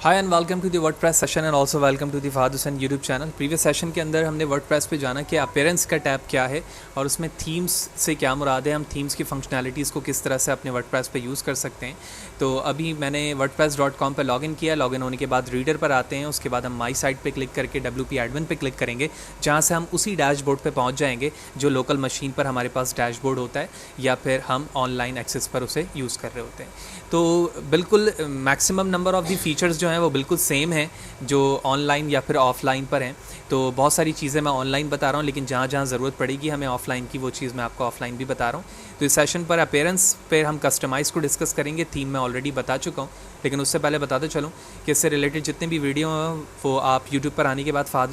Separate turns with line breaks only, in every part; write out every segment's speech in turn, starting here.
Hi and welcome to the WordPress session and also welcome to the Fahad Hussain YouTube channel. Previous session के अंदर हमने WordPress पे जाना कि अपीयरेंस का टैब क्या है और उसमें थीम्स से क्या मुराद है, हम थीम्स की फंक्शनैलिटीज़ को किस तरह से अपने वर्डप्रेस पे यूज़ कर सकते हैं। तो अभी मैंने wordpress.com पर लॉगिन किया। लॉगिन होने के बाद रीडर पर आते हैं, उसके बाद हम माई साइट पे क्लिक करके WP एडमिन पे क्लिक करेंगे, जहाँ से हम उसी डैशबोर्ड पे पहुँच जाएंगे जो लोकल मशीन पर हमारे पास डैशबोर्ड होता है या फिर हम ऑनलाइन एक्सेस पर उसे यूज़ कर रहे होते हैं। तो बिल्कुल maximum number of the features जो हैं वो बिल्कुल सेम हैं जो ऑनलाइन या फिर ऑफ़लाइन पर हैं। तो बहुत सारी चीज़ें मैं ऑनलाइन बता रहा हूँ, लेकिन जहाँ जहाँ ज़रूरत पड़ेगी हमें ऑफ़लाइन की, वो चीज़ मैं आपको ऑफ़लाइन भी बता रहा हूँ। तो इस सेशन पर अपीयरेंस पर हम कस्टमाइज़ को डिस्कस करेंगे। थीम मैं ऑलरेडी बता चुका हूँ, लेकिन उससे पहले बताते चलूँ कि इससे रिलेटेड जितने भी वीडियो हैं वो आप यूट्यूब पर आने के बाद फहद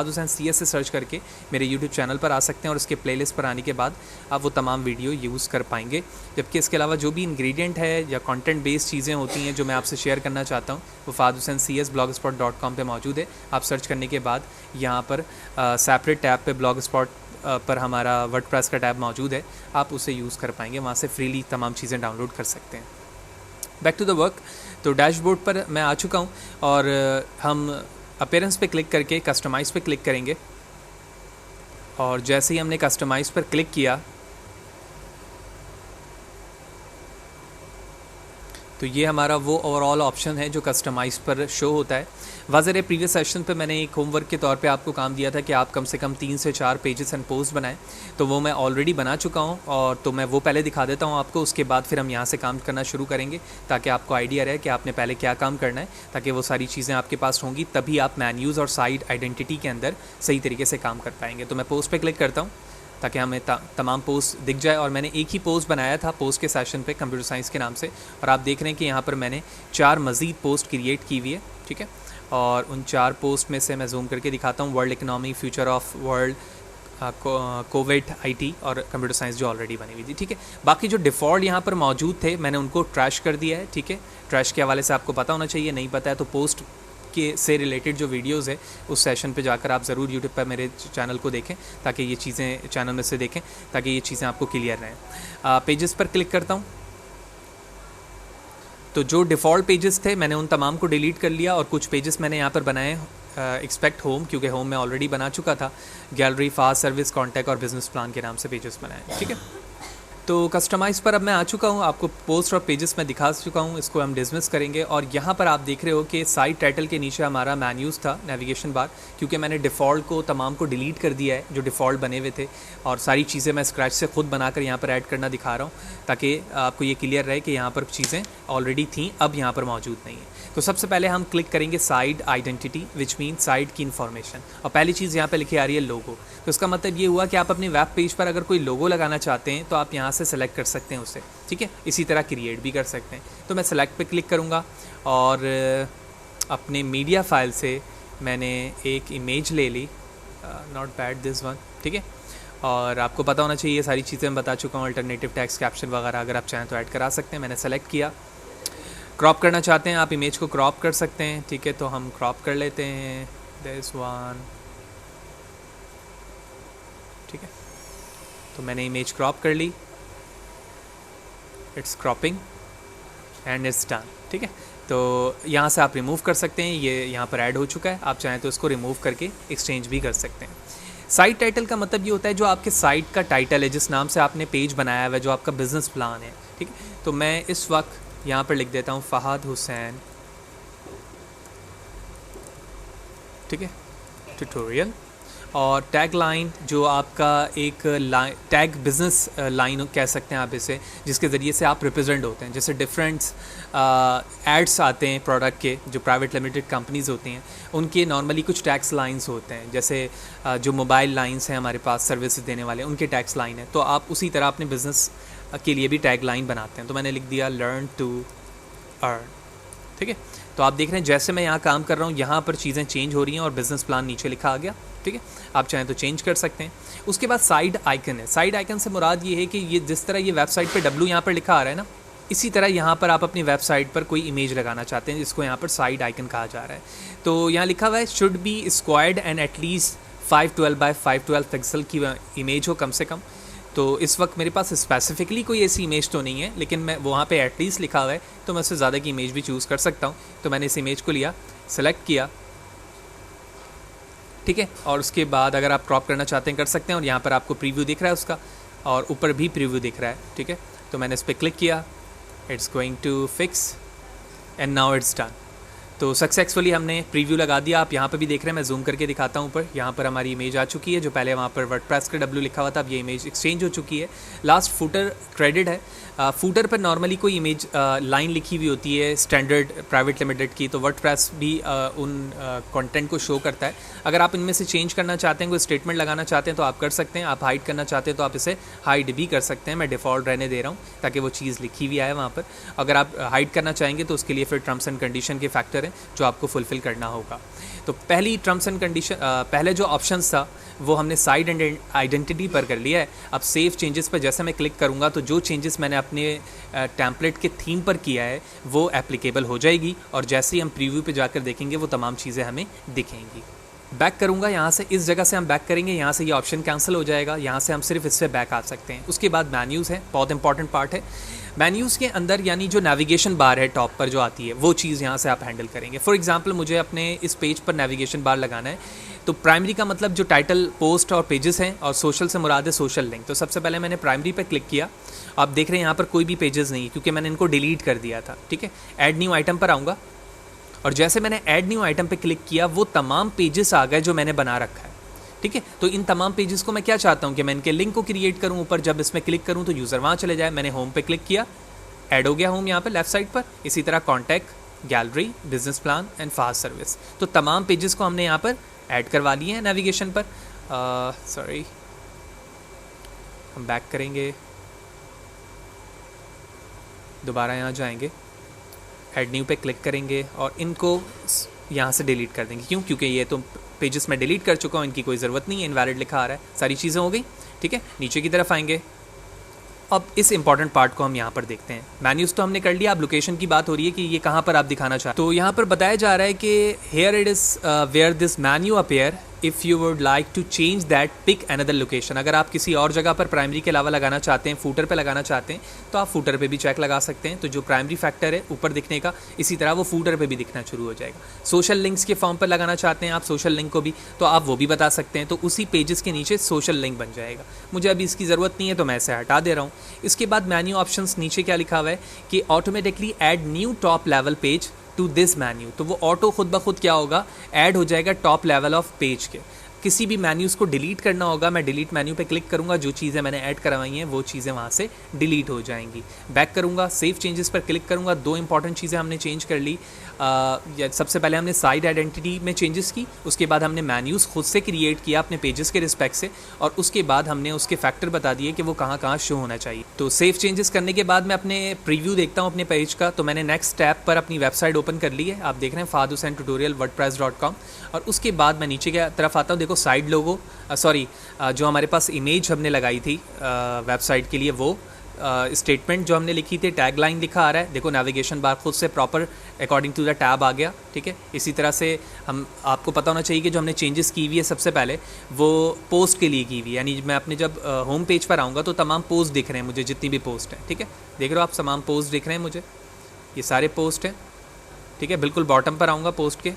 हुसैन CS से सर्च करके मेरे यूट्यूब चैनल पर आ सकते हैं और उसके प्लेलिस्ट पर आने के बाद आप वो तमाम वीडियो यूज़ कर पाएंगे। जबकि इसके अलावा जो भी इंग्रेडिएंट है या कंटेंट बेस्ड चीज़ें होती हैं जो मैं आपसे शेयर करना चाहता हूँ वो फहद हुसैन CS blogspot.com पे मौजूद है। आप सर्च करने के बाद यहाँ पर सेपरेट टैब पे ब्लॉगस्पॉट पर हमारा वर्डप्रेस का टैब मौजूद है, आप उसे यूज़ कर पाएंगे, वहाँ से फ्रीली तमाम चीज़ें डाउनलोड कर सकते हैं। Back to the work. तो डैशबोर्ड पर मैं आ चुका हूँ और हम अपीयरेंस पे क्लिक करके कस्टमाइज़ पे क्लिक करेंगे और जैसे ही हमने कस्टमाइज़ पर क्लिक किया तो ये हमारा वो ओवरऑल ऑप्शन है जो कस्टमाइज़ पर शो होता है। वाज़र प्रीवियस सेशन पे मैंने एक होमवर्क के तौर पे आपको काम दिया था कि आप कम से कम 3 से 4 पेजेस एंड पोस्ट बनाएं, तो वो मैं ऑलरेडी बना चुका हूँ और तो मैं वो पहले दिखा देता हूँ आपको। उसके बाद फिर हम यहाँ से काम करना शुरू करेंगे ताकि आपको आइडिया रहे कि आपने पहले क्या काम करना है, ताकि वो सारी चीज़ें आपके पास होंगी, तभी आप मेन्यूज़ और साइट आइडेंटिटी के अंदर सही तरीके से काम कर पाएंगे। तो मैं पोस्ट पर क्लिक करता हूँ ताकि हमें तमाम पोस्ट दिख जाए। और मैंने एक ही पोस्ट बनाया था पोस्ट के सेशन पे कंप्यूटर साइंस के नाम से, और आप देख रहे हैं कि यहाँ पर मैंने 4 मज़ीद पोस्ट क्रिएट की हुई है, ठीक है। और उन 4 पोस्ट में से मैं जूम करके दिखाता हूँ। World economy, future of world, Covid, IT और कंप्यूटर साइंस जो ऑलरेडी बनी हुई थी, ठीक है। बाकी जो डिफ़ॉल्ट यहाँ पर मौजूद थे मैंने उनको ट्रैश कर दिया है, ठीक है। ट्रैश के हवाले से आपको पता होना चाहिए, नहीं पता है तो पोस्ट के से रिलेटेड जो वीडियोस है उस सेशन पे जाकर आप ज़रूर यूट्यूब पर मेरे चैनल को देखें, ताकि ये चीज़ें चैनल में से देखें ताकि ये चीज़ें आपको क्लियर रहें। पेजेस पर क्लिक करता हूँ तो जो डिफ़ॉल्ट पेजेस थे मैंने उन तमाम को डिलीट कर लिया और कुछ पेजेस मैंने यहाँ पर बनाए एक्सपेक्ट होम, क्योंकि होम में ऑलरेडी बना चुका था। गैलरी, फास्ट सर्विस, कॉन्टैक्ट और बिज़नेस प्लान के नाम से पेजेस बनाए, ठीक है। तो कस्टमाइज़ पर अब मैं आ चुका हूँ, आपको पोस्ट और पेजेस में दिखा चुका हूँ, इसको हम डिसमिस करेंगे। और यहाँ पर आप देख रहे हो कि साइट टाइटल के नीचे हमारा मेन्यूज़ था, नेविगेशन बार, क्योंकि मैंने डिफ़ॉल्ट को तमाम को डिलीट कर दिया है जो डिफ़ॉल्ट बने हुए थे, और सारी चीज़ें मैं स्क्रैच से ख़ुद बनाकर यहाँ पर ऐड करना दिखा रहा हूँ ताकि आपको ये क्लियर रहे कि यहाँ पर चीज़ें ऑलरेडी थी, अब यहाँ पर मौजूद नहीं है। तो सबसे पहले हम क्लिक करेंगे site identity, which mean site की इन्फॉर्मेशन, और पहली चीज़ यहाँ पे लिखी आ रही है लोगो। तो इसका मतलब ये हुआ कि आप अपने वेब पेज पर अगर कोई लोगो लगाना चाहते हैं तो आप यहाँ से सेलेक्ट कर सकते हैं उसे, ठीक है। इसी तरह क्रिएट भी कर सकते हैं। तो मैं सेलेक्ट पे क्लिक करूँगा और अपने मीडिया फाइल से मैंने एक इमेज ले ली, नॉट बैड दिस वन, ठीक है। और आपको पता होना चाहिए ये सारी चीज़ें मैं बता चुका हूँ। अल्टरनेटिव टेक्स्ट, कैप्शन वगैरह अगर आप चाहें तो ऐड करा सकते हैं। मैंने सेलेक्ट किया। क्रॉप करना चाहते हैं आप इमेज को क्रॉप कर सकते हैं, ठीक है। तो हम क्रॉप कर लेते हैं दिस वन, ठीक है। तो मैंने इमेज क्रॉप कर ली, it's cropping and it's done, ठीक है। तो यहाँ से आप रिमूव कर सकते हैं, ये यहाँ पर ऐड हो चुका है। आप चाहें तो इसको रिमूव करके एक्सचेंज भी कर सकते हैं। साइट टाइटल का मतलब ये होता है जो आपके साइट का टाइटल है, जिस नाम से आपने पेज बनाया हुआ है, जो आपका बिजनेस प्लान है, ठीक है। तो मैं इस वक्त यहाँ पर लिख देता हूँ फहद हुसैन, ठीक है, ट्यूटोरियल। और टैग लाइन जो आपका एक टैग बिजनेस लाइन कह सकते हैं आप इसे, जिसके ज़रिए से आप रिप्रेजेंट होते हैं। जैसे डिफरेंट एड्स आते हैं प्रोडक्ट के, जो प्राइवेट लिमिटेड कंपनीज़ होती हैं उनके नॉर्मली कुछ टैक्स लाइंस होते हैं। जैसे जो मोबाइल लाइंस हैं हमारे पास सर्विसेज देने वाले, उनके टैक्स लाइन है। तो आप उसी तरह अपने बिज़नेस के लिए भी टैग लाइन बनाते हैं। तो मैंने लिख दिया लर्न टू अर्न, ठीक है। तो आप देख रहे हैं जैसे मैं यहाँ काम कर रहा हूँ यहाँ पर चीज़ें चेंज हो रही हैं और बिज़नेस प्लान नीचे लिखा आ गया, ठीक है। आप चाहें तो चेंज कर सकते हैं। उसके बाद साइड आइकन है। साइड आइकन से मुराद ये है कि ये जिस तरह ये वेबसाइट पे W यहाँ पर लिखा आ रहा है ना, इसी तरह यहाँ पर आप अपनी वेबसाइट पर कोई इमेज लगाना चाहते हैं जिसको यहाँ पर साइड आइकन कहा जा रहा है। तो यहाँ लिखा हुआ है should be squared and at least 512 by 512 pixel की इमेज हो कम से कम। तो इस वक्त मेरे पास स्पेसिफिकली कोई ऐसी इमेज तो नहीं है, लेकिन मैं वहाँ पे एटलीस्ट लिखा हुआ है तो मैं उससे ज़्यादा की इमेज भी चूज़ कर सकता हूँ। तो मैंने इस इमेज को लिया, सेलेक्ट किया, ठीक है, और उसके बाद अगर आप क्रॉप करना चाहते हैं कर सकते हैं। और यहाँ पर आपको प्रीव्यू दिख रहा है उसका, और ऊपर भी प्रीव्यू दिख रहा है, ठीक है। तो मैंने इस पर क्लिक किया, it's going to fix and now it's done. तो सक्सेसफुली हमने प्रीव्यू लगा दिया। आप यहाँ पर भी देख रहे हैं, मैं जूम करके दिखाता हूँ ऊपर। यहाँ पर हमारी इमेज आ चुकी है, जो पहले वहाँ पर वर्डप्रेस का W लिखा हुआ था, अब ये इमेज एक्सचेंज हो चुकी है। लास्ट फुटर क्रेडिट है। फुटर पर नॉर्मली कोई इमेज लाइन लिखी हुई होती है स्टैंडर्ड प्राइवेट लिमिटेड की, तो वर्डप्रेस भी उन कंटेंट को शो करता है। अगर आप इनमें से चेंज करना चाहते हैं, कोई स्टेटमेंट लगाना चाहते हैं तो आप कर सकते हैं। आप हाइड करना चाहते हैं तो आप इसे हाइड भी कर सकते हैं। मैं डिफ़ॉल्ट रहने दे रहा हूँ ताकि वो चीज़ लिखी हुई आए वहाँ पर। अगर आप हाइड करना चाहेंगे तो उसके लिए फिर टर्म्स एंड कंडीशन के फैक्टर हैं जो आपको फुलफ़िल करना होगा। तो पहली टर्म्स एंड कंडीशन, पहले जो ऑप्शंस था वो हमने साइड एंड आइडेंटिटी पर कर लिया है। अब सेव चेंजेस पर जैसे मैं क्लिक करूँगा तो जो चेंजेस मैंने अपने टेम्पलेट के थीम पर किया है वो एप्लीकेबल हो जाएगी, और जैसे ही हम प्रीव्यू पे जाकर देखेंगे वो तमाम चीज़ें हमें दिखेंगी। बैक करूँगा यहाँ से, इस जगह से हम बैक करेंगे, यहाँ से ये ऑप्शन कैंसिल हो जाएगा, यहाँ से हम सिर्फ इससे बैक आ सकते हैं। उसके बाद मेन्यूज़ है, बहुत इंपॉर्टेंट पार्ट है। मेन्यूज़ के अंदर यानी जो नेविगेशन बार है टॉप पर जो आती है वो चीज़ यहाँ से आप हैंडल करेंगे। फॉर एग्जांपल मुझे अपने इस पेज पर नेविगेशन बार लगाना है, तो प्राइमरी का मतलब जो टाइटल, पोस्ट और पेजेस हैं, और सोशल से मुराद है सोशल लिंक। तो सबसे पहले मैंने प्राइमरी पर क्लिक किया। आप देख रहे हैं यहाँ पर कोई भी पेजेस नहीं है क्योंकि मैंने इनको डिलीट कर दिया था, ठीक है। ऐड न्यू आइटम पर आऊँगा, और जैसे मैंने ऐड न्यू आइटम पे क्लिक किया वो तमाम पेजेस आ गए जो मैंने बना रखा है, ठीक है। तो इन तमाम पेजेस को मैं क्या चाहता हूँ कि मैं इनके लिंक को क्रिएट करूँ ऊपर, जब इसमें क्लिक करूँ तो यूज़र वहाँ चले जाए। मैंने होम पे क्लिक किया, ऐड हो गया होम यहाँ पर लेफ्ट साइड पर। इसी तरह contact, gallery, business plan and fast service, तो तमाम पेजेस को हमने यहाँ पर ऐड करवा लिए हैं नेविगेशन पर। सॉरी, हम बैक करेंगे, दोबारा यहाँ जाएंगे, ऐड न्यू पे क्लिक करेंगे और इनको यहाँ से डिलीट कर देंगे। क्यों? क्योंकि ये तो पेजेस में डिलीट कर चुका हूँ, इनकी कोई ज़रूरत नहीं है, इनवैलिड लिखा आ रहा है। सारी चीज़ें हो गई, ठीक है। नीचे की तरफ आएंगे, अब इस इंपॉर्टेंट पार्ट को हम यहाँ पर देखते हैं। मेन्यूज़ तो हमने कर लिया, अब लोकेशन की बात हो रही है कि ये कहाँ पर आप दिखाना चाहते हैं। तो यहाँ पर बताया जा रहा है कि here it is where this menu appear, if you would like to change that pick another location. अगर आप किसी और जगह पर प्राइमरी के अलावा लगाना चाहते हैं, फूटर पे लगाना चाहते हैं, तो आप फूटर पे भी चेक लगा सकते हैं। तो जो प्राइमरी फैक्टर है ऊपर दिखने का, इसी तरह वो फूटर पे भी दिखना शुरू हो जाएगा। सोशल लिंक्स के फॉर्म पर लगाना चाहते हैं आप सोशल लिंक को भी, तो आप वो भी बता सकते हैं। तो उसी पेजेस के नीचे सोशल लिंक बन जाएगा। मुझे अभी इसकी ज़रूरत नहीं है तो मैं इसे हटा दे रहा हूँ। इसके बाद मेन्यू ऑप्शंस नीचे क्या लिखा हुआ है कि automatically add new top level page to this menu. तो वो ऑटो खुद ब खुद क्या होगा, ऐड हो जाएगा टॉप लेवल ऑफ पेज के। किसी भी मेन्यूज़ को डिलीट करना होगा, मैं डिलीट मेन्यू पे क्लिक करूंगा, जो चीज़ें मैंने ऐड करवाई हैं वो चीज़ें वहाँ से डिलीट हो जाएंगी। बैक करूंगा, सेव चेंजेस पर क्लिक करूंगा। दो इंपॉर्टेंट चीज़ें हमने चेंज कर ली। सबसे पहले हमने साइड आइडेंटिटी में चेंजेस की, उसके बाद हमने मेन्यूज़ खुद से क्रिएट किया अपने पेजेस के रिस्पेक्ट से, और उसके बाद हमने उसके फैक्टर बता दिए कि वो कहाँ कहाँ शो होना चाहिए। तो सेव चेंजेस करने के बाद मैं अपने प्रीव्यू देखता हूँ अपने पेज का। तो मैंने नेक्स्ट टैब पर अपनी वेबसाइट ओपन कर ली है, आप देख रहे हैं fahadhusaintutorial.wordpress.com। और उसके बाद मैं नीचे की तरफ आता हूँ, देखो साइड लोगो, जो हमारे पास इमेज हमने लगाई थी वेबसाइट के लिए, वो स्टेटमेंट जो हमने लिखी थी, टैग लाइन लिखा आ रहा है। देखो नेविगेशन बार खुद से proper according to the tab आ गया, ठीक है। इसी तरह से हम, आपको पता होना चाहिए कि जो हमने चेंजेस की हुई है सबसे पहले वो पोस्ट के लिए की हुई है, यानी मैं अपने जब होम पेज पर आऊँगा तो तमाम पोस्ट दिख रहे हैं मुझे, जितनी भी पोस्ट हैं, ठीक है। देख रहे हो आप, तमाम पोस्ट दिख रहे हैं मुझे, ये सारे पोस्ट हैं, ठीक है। बिल्कुल बॉटम पर आऊँगा, पोस्ट के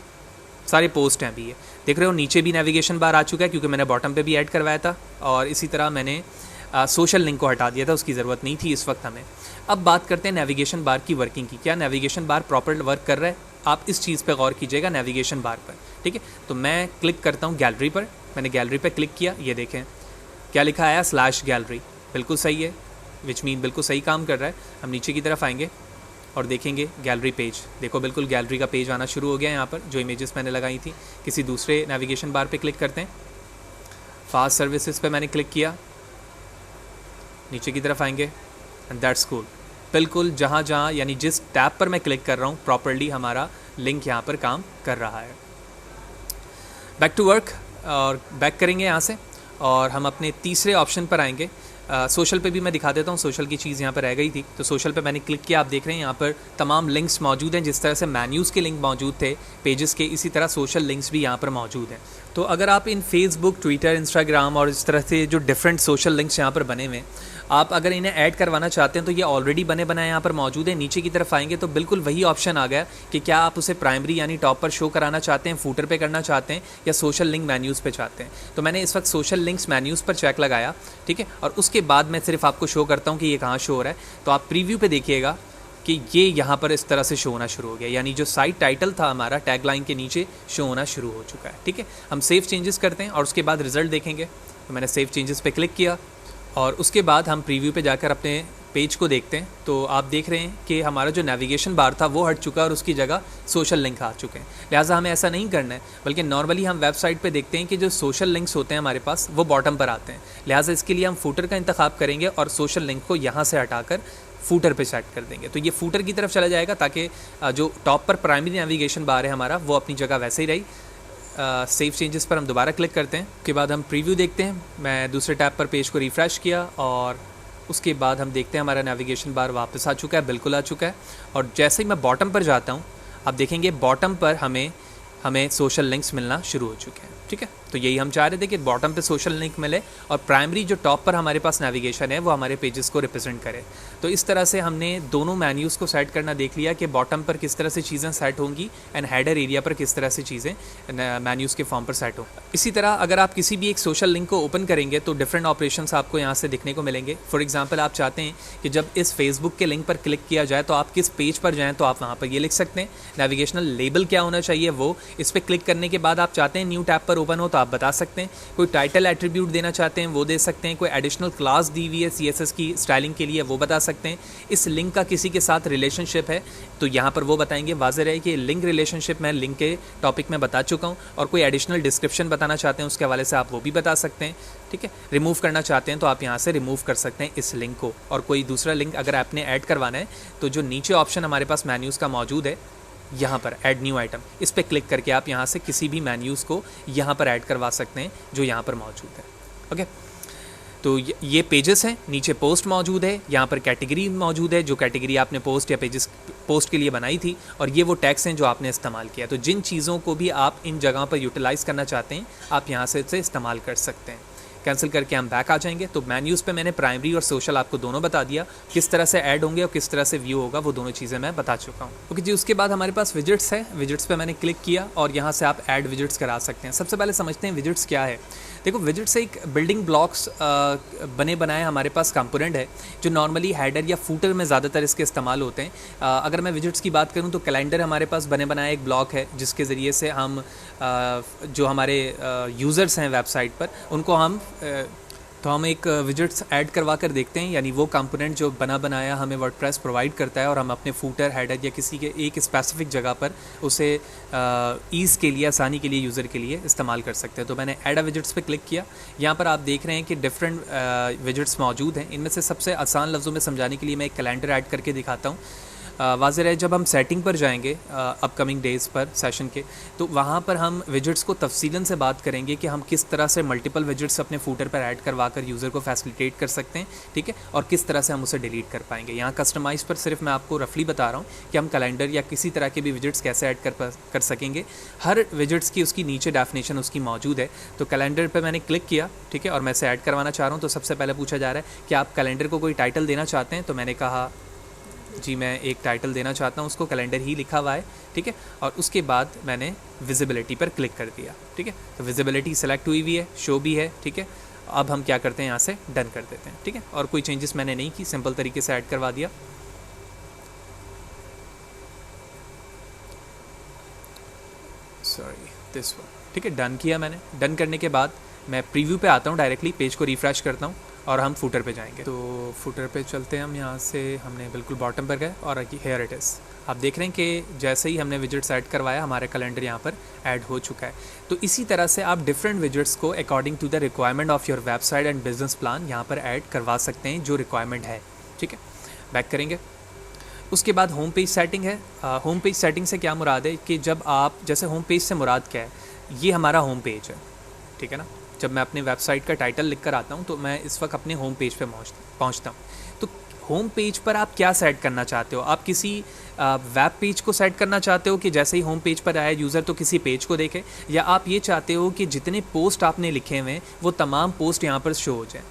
सारे पोस्ट हैं अभी ये देख रहे हो। नीचे भी नेविगेशन बार आ चुका है क्योंकि मैंने बॉटम पे भी ऐड करवाया था, और इसी तरह मैंने सोशल लिंक को हटा दिया था, उसकी ज़रूरत नहीं थी इस वक्त हमें। अब बात करते हैं नेविगेशन बार की वर्किंग की। क्या नेविगेशन बार प्रॉपर वर्क कर रहा है? आप इस चीज़ पे गौर कीजिएगा नेविगेशन बार पर, ठीक है। तो मैं क्लिक करता हूँ गैलरी पर। मैंने गैलरी पर क्लिक किया, ये देखें क्या लिखा आया, /गैलरी। बिल्कुल सही है, विच मीन बिल्कुल सही काम कर रहा है। हम नीचे की तरफ आएंगे और देखेंगे गैलरी पेज। देखो बिल्कुल गैलरी का पेज आना शुरू हो गया है यहाँ पर, जो इमेजेस मैंने लगाई थी। किसी दूसरे नेविगेशन बार पे क्लिक करते हैं, फास्ट सर्विसेज पे मैंने क्लिक किया, नीचे की तरफ आएंगे एंड दैट्स कूल। बिल्कुल जहाँ जहाँ यानी जिस टैब पर मैं क्लिक कर रहा हूँ प्रॉपर्ली हमारा लिंक यहाँ पर काम कर रहा है। बैक टू वर्क, और बैक करेंगे यहाँ से और हम अपने तीसरे ऑप्शन पर आएंगे। सोशल पे भी मैं दिखा देता हूँ, सोशल की चीज़ यहाँ पर रह गई थी। तो सोशल पे मैंने क्लिक किया, आप देख रहे हैं यहाँ पर तमाम लिंक्स मौजूद हैं। जिस तरह से मेन्यूज़ के लिंक मौजूद थे पेजेस के, इसी तरह सोशल लिंक्स भी यहाँ पर मौजूद हैं। तो अगर आप इन फेसबुक, ट्विटर, इंस्टाग्राम और इस तरह से जो डिफरेंट सोशल लिंक्स यहाँ पर बने हुए हैं, आप अगर इन्हें ऐड करवाना चाहते हैं तो ये ऑलरेडी बने बनाए यहाँ पर मौजूद है। नीचे की तरफ आएंगे तो बिल्कुल वही ऑप्शन आ गया कि क्या आप उसे प्राइमरी यानी टॉप पर शो कराना चाहते हैं, फूटर पे करना चाहते हैं, या सोशल लिंक मेन्यूज़ पे चाहते हैं। तो मैंने इस वक्त सोशल लिंक्स मेन्यूज़ पर चेक लगाया, ठीक है, और उसके बाद मैं सिर्फ आपको शो करता हूँ कि ये कहाँ शो हो रहा है। तो आप प्रीव्यू पे देखिएगा कि ये यहाँ पर इस तरह से शो होना शुरू हो गया, यानी जो साइट टाइटल था हमारा टैगलाइन के नीचे शो होना शुरू हो चुका है, ठीक है। हम सेव चेंजेस करते हैं और उसके बाद रिजल्ट देखेंगे। तो मैंने सेव चेंजेस पे क्लिक किया और उसके बाद हम प्रीव्यू पे जाकर अपने पेज को देखते हैं। तो आप देख रहे हैं कि हमारा जो नेविगेशन बार था वो हट चुका है और उसकी जगह सोशल लिंक आ चुके हैं। लिहाजा हमें ऐसा नहीं करना है, बल्कि नॉर्मली हम वेबसाइट पे देखते हैं कि जो सोशल लिंक्स होते हैं हमारे पास वो बॉटम पर आते हैं। लिहाजा इसके लिए हम फूटर का इंतखाब करेंगे और सोशल लिंक को यहाँ से हटाकर फूटर पे सेट कर देंगे। तो ये फूटर की तरफ चला जाएगा ताकि जो टॉप पर प्राइमरी नेविगेशन बार है हमारा वो अपनी जगह वैसे ही रही। सेव चेंजेस पर हम दोबारा क्लिक करते हैं। उसके बाद हम प्रीव्यू देखते हैं। मैं दूसरे टैब पर पेज को रिफ़्रेश किया और उसके बाद हम देखते हैं हमारा नेविगेशन बार वापस आ चुका है, बिल्कुल आ चुका है। और जैसे ही मैं बॉटम पर जाता हूँ, आप देखेंगे बॉटम पर हमें सोशल लिंक्स मिलना शुरू हो चुके हैं, ठीक है। तो यही हम चाह रहे थे कि बॉटम पे सोशल लिंक मिले और प्राइमरी जो टॉप पर हमारे पास नेविगेशन है वो हमारे पेजेस को रिप्रेजेंट करे। तो इस तरह से हमने दोनों मेन्यूज़ को सेट करना देख लिया कि बॉटम पर किस तरह से चीज़ें सेट होंगी एंड हेडर एरिया पर किस तरह से चीज़ें मेन्यूज़ के फॉर्म पर सेट हों। इसी तरह अगर आप किसी भी एक सोशल लिंक को ओपन करेंगे तो डिफरेंट ऑपरेशंस आपको यहाँ से दिखने को मिलेंगे। फॉर एग्जाम्पल, आप चाहते हैं कि जब इस फेसबुक के लिंक पर क्लिक किया जाए तो आप किस पेज पर जाएँ, तो आप वहाँ पर ये लिख सकते हैं। नेविगेशनल लेबल क्या होना चाहिए वो, इस पर क्लिक करने के बाद आप चाहते हैं न्यू टैब पर ओपन हो तो आप बता सकते हैं। कोई टाइटल एट्रीब्यूट देना चाहते हैं वो दे सकते हैं। कोई एडिशनल क्लास दी हुई है CSS की स्टाइलिंग के लिए वो बता सकते हैं। इस लिंक का किसी के साथ रिलेशनशिप है तो यहाँ पर वो बताएंगे। वाज़ेह रहे कि लिंक रिलेशनशिप मैं लिंक के टॉपिक में बता चुका हूँ। और कोई एडिशनल डिस्क्रिप्शन बताना चाहते हैं उसके हवाले से आप वो भी बता सकते हैं, ठीक है। रिमूव करना चाहते हैं तो आप यहाँ से रिमूव कर सकते हैं इस लिंक को। और कोई दूसरा लिंक अगर आपने ऐड करवाना है तो जो नीचे ऑप्शन हमारे पास मेन्यूज़ का मौजूद है, यहाँ पर ऐड न्यू आइटम, इस पर क्लिक करके आप यहाँ से किसी भी मेन्यूज़ को यहाँ पर ऐड करवा सकते हैं जो यहाँ पर मौजूद है, ओके। तो ये पेजेस हैं, नीचे पोस्ट मौजूद है, यहाँ पर कैटेगरी मौजूद है, जो कैटेगरी आपने पोस्ट या पेजेस पोस्ट के लिए बनाई थी, और ये वो टैग्स हैं जो आपने इस्तेमाल किया। तो जिन चीज़ों को भी आप इन जगह पर यूटिलाइज़ करना चाहते हैं आप यहाँ से इस्तेमाल कर सकते हैं। कैंसिल करके हम बैक आ जाएंगे। तो मेन्यूज़ पे मैंने प्राइमरी और सोशल आपको दोनों बता दिया, किस तरह से ऐड होंगे और किस तरह से व्यू होगा वो दोनों चीज़ें मैं बता चुका हूँ। ओके जी, उसके बाद हमारे पास विजिट्स है। विजिट्स पे मैंने क्लिक किया और यहाँ से आप ऐड विजिट्स करा सकते हैं। सबसे पहले समझते हैं विजिट्स क्या है। देखो, विजिट्स एक बिल्डिंग ब्लॉक्स बने बनाए हमारे पास कंपोनेंट है जो नॉर्मली हेडर या फूटर में ज़्यादातर इसके इस्तेमाल होते हैं। अगर मैं विजिट्स की बात करूँ तो कैलेंडर हमारे पास बने बनाए एक ब्लॉक है जिसके ज़रिए से हम जो हमारे यूज़र्स हैं वेबसाइट पर उनको हम एक विजिट्स ऐड करवा कर देखते हैं, यानी वो कंपोनेंट जो बना बनाया हमें वर्डप्रेस प्रोवाइड करता है और हम अपने फूटर, हेडर या किसी के एक स्पेसिफिक जगह पर उसे ईज़ के लिए, आसानी के लिए, यूज़र के लिए इस्तेमाल कर सकते हैं। तो मैंने ऐड विजिट्स पे क्लिक किया। यहाँ पर आप देख रहे हैं कि डिफरेंट विजिट्स मौजूद हैं। इनमें से सबसे आसान लफ्ज़ों में समझाने के लिए मैं एक कैलेंडर ऐड करके दिखाता हूँ। वाज़ेह है, जब हम सेटिंग पर जाएंगे अपकमिंग डेज़ पर सेशन के, तो वहाँ पर हम विजिट्स को तफसीलन से बात करेंगे कि हम किस तरह से मल्टीपल विजिट्स अपने फूटर पर ऐड करवा कर यूज़र को फैसिलिटेट कर सकते हैं, ठीक है, और किस तरह से हम उसे डिलीट कर पाएंगे। यहाँ कस्टमाइज़ पर सिर्फ मैं आपको रफली बता रहा हूँ कि हम कैलेंडर या किसी तरह के भी विजिट्स कैसे ऐड कर सकेंगे। हर विजिट्स की उसकी नीचे डेफिनेशन उसकी मौजूद है। तो कैलेंडर पर मैंने क्लिक किया, ठीक है, और मैं इसे ऐड करवाना चाह रहा हूँ। तो सबसे पहले पूछा जा रहा है कि आप कैलेंडर को कोई टाइटल देना चाहते हैं। तो मैंने कहा जी मैं एक टाइटल देना चाहता हूँ, उसको कैलेंडर ही लिखा हुआ है, ठीक है। और उसके बाद मैंने विजिबिलिटी पर क्लिक कर दिया, ठीक है। तो विजिबिलिटी सेलेक्ट हुई हुई है, शो भी है, ठीक है। अब हम क्या करते हैं, यहाँ से डन कर देते हैं, ठीक है। और कोई चेंजेस मैंने नहीं की, सिंपल तरीके से ऐड करवा दिया। सॉरी दिस वन, ठीक है, डन किया मैंने। डन करने के बाद मैं प्रीव्यू पे आता हूँ, डायरेक्टली पेज को रिफ़्रेश करता हूँ और हम फूटर पे जाएंगे। तो फूटर पे चलते हैं हम। यहाँ से हमने बिल्कुल बॉटम पर गए और हेयर इट इज़। आप देख रहे हैं कि जैसे ही हमने विजिट्स ऐड करवाया हमारा कैलेंडर यहाँ पर ऐड हो चुका है। तो इसी तरह से आप डिफरेंट विजिट्स को according to the requirement of your website and business plan यहाँ पर ऐड करवा सकते हैं, जो रिक्वायरमेंट है, ठीक है। बैक करेंगे। उसके बाद होम पेज सेटिंग है। होम पेज सेटिंग से क्या मुराद है कि जब आप, जैसे होम पेज से मुराद क्या है, ये हमारा होम पेज है, ठीक है ना। जब मैं अपने वेबसाइट का टाइटल लिख कर आता हूँ तो मैं इस वक्त अपने होम पेज पे पहुँचता हूँ। तो होम पेज पर आप क्या सेट करना चाहते हो, आप किसी वेब पेज को सेट करना चाहते हो कि जैसे ही होम पेज पर आया यूज़र तो किसी पेज को देखे, या आप ये चाहते हो कि जितने पोस्ट आपने लिखे हुए हैं वो तमाम पोस्ट यहाँ पर शो हो जाए।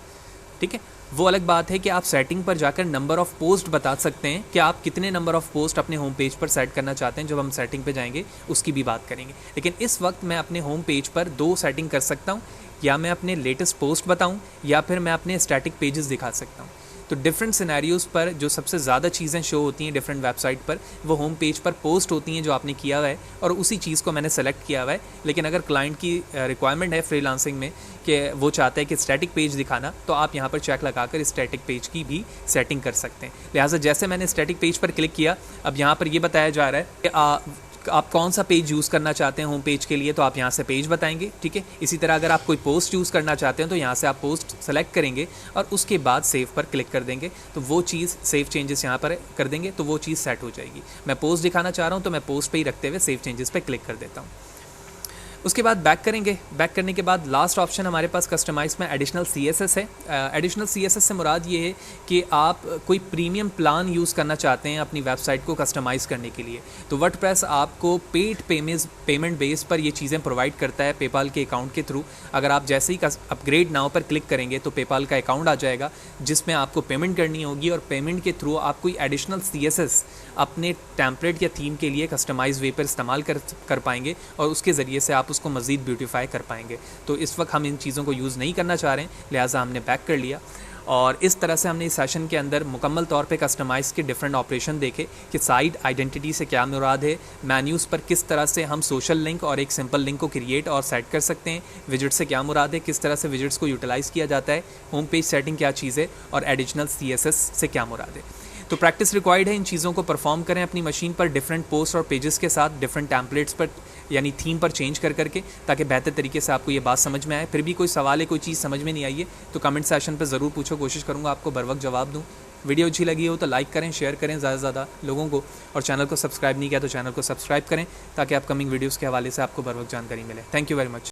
ठीक है, वो अलग बात है कि आप सेटिंग पर जाकर नंबर ऑफ़ पोस्ट बता सकते हैं कि आप कितने नंबर ऑफ़ पोस्ट अपने होम पेज पर सेट करना चाहते हैं। जब हम सेटिंग पे जाएंगे उसकी भी बात करेंगे, लेकिन इस वक्त मैं अपने होम पेज पर 2 सेटिंग कर सकता हूँ, या मैं अपने लेटेस्ट पोस्ट बताऊँ या फिर मैं अपने स्टैटिक पेजेस दिखा सकता हूँ। तो डिफरेंट सिनेरियोज़ पर जो सबसे ज़्यादा चीज़ें शो होती हैं डिफरेंट वेबसाइट पर, वो होम पेज पर पोस्ट होती हैं जो आपने किया हुआ है, और उसी चीज़ को मैंने सेलेक्ट किया हुआ है। लेकिन अगर क्लाइंट की रिक्वायरमेंट है फ्रीलांसिंग में कि वो चाहते हैं कि स्टैटिक पेज दिखाना, तो आप यहाँ पर चेक लगाकर स्टैटिक पेज की भी सेटिंग कर सकते हैं। लिहाजा जैसे मैंने स्टैटिक पेज पर क्लिक किया, अब यहाँ पर ये बताया जा रहा है कि आप कौन सा पेज यूज़ करना चाहते हैं होम पेज के लिए, तो आप यहाँ से पेज बताएंगे। ठीक है, इसी तरह अगर आप कोई पोस्ट यूज़ करना चाहते हैं तो यहाँ से आप पोस्ट सेलेक्ट करेंगे और उसके बाद सेव पर क्लिक कर देंगे, तो वो चीज़ सेव चेंजेस यहाँ पर कर देंगे तो वो चीज़ सेट हो जाएगी। मैं पोस्ट दिखाना चाह रहा हूँ तो मैं पोस्ट पे ही रखते हुए सेव चेंजेस पे क्लिक कर देता हूँ। उसके बाद बैक करेंगे। बैक करने के बाद लास्ट ऑप्शन हमारे पास कस्टमाइज़ में एडिशनल CSS है। एडिशनल CSS से मुराद ये है कि आप कोई प्रीमियम प्लान यूज़ करना चाहते हैं अपनी वेबसाइट को कस्टमाइज़ करने के लिए, तो वर्डप्रेस आपको पेड पेमेंट बेस पर ये चीज़ें प्रोवाइड करता है पेपाल के अकाउंट के थ्रू। अगर आप जैसे ही अपग्रेड नाउ पर क्लिक करेंगे तो पेपाल का अकाउंट आ जाएगा जिसमें आपको पेमेंट करनी होगी, और पेमेंट के थ्रू आप कोई एडिशनल CSS अपने टेम्पलेट या थीम के लिए कस्टमाइज वे पर इस्तेमाल कर पाएंगे, और उसके ज़रिए से आप उसको मज़ीद ब्यूटीफाई कर पाएंगे। तो इस वक्त हम इन चीज़ों को यूज़ नहीं करना चाह रहे हैं, लिहाजा हमने बैक कर लिया। और इस तरह से हमने इस सेशन के अंदर मुकम्मल तौर पे कस्टमाइज़ के डिफरेंट ऑपरेशन देखे कि साइट आइडेंटिटी से क्या मुराद है, मेन्यूज़ पर किस तरह से हम सोशल लिंक और एक सिंपल लिंक को क्रिएट और सेट कर सकते हैं, विजिट से क्या मुराद है, किस तरह से विजिट्स को यूटिलाइज़ किया जाता है, होम पेज सेटिंग क्या चीज़ है, और एडिशनल CSS से क्या मुराद है। तो प्रैक्टिस रिक्वायर्ड है, इन चीज़ों को परफॉर्म करें अपनी मशीन पर डिफरेंट पोस्ट और पेजेस के साथ, डिफरेंट टैम्पलेट्स पर यानी थीम पर चेंज करके, ताकि बेहतर तरीके से आपको ये बात समझ में आए। फिर भी कोई सवाल है, कोई चीज़ समझ में नहीं आई है तो कमेंट सेशन पर ज़रूर पूछो, कोशिश करूँगा आपको बर वक्त जवाब दूँ। वीडियो अच्छी लगी हो तो लाइक करें, शेयर करें ज़्यादा से ज़्यादा लोगों को, और चैनल को सब्सक्राइब नहीं किया तो चैनल को सब्सक्राइब करें ताकि अपकमिंग वीडियोज़ के हवाले से आपको बर वक्त जानकारी मिले। Thank you very much.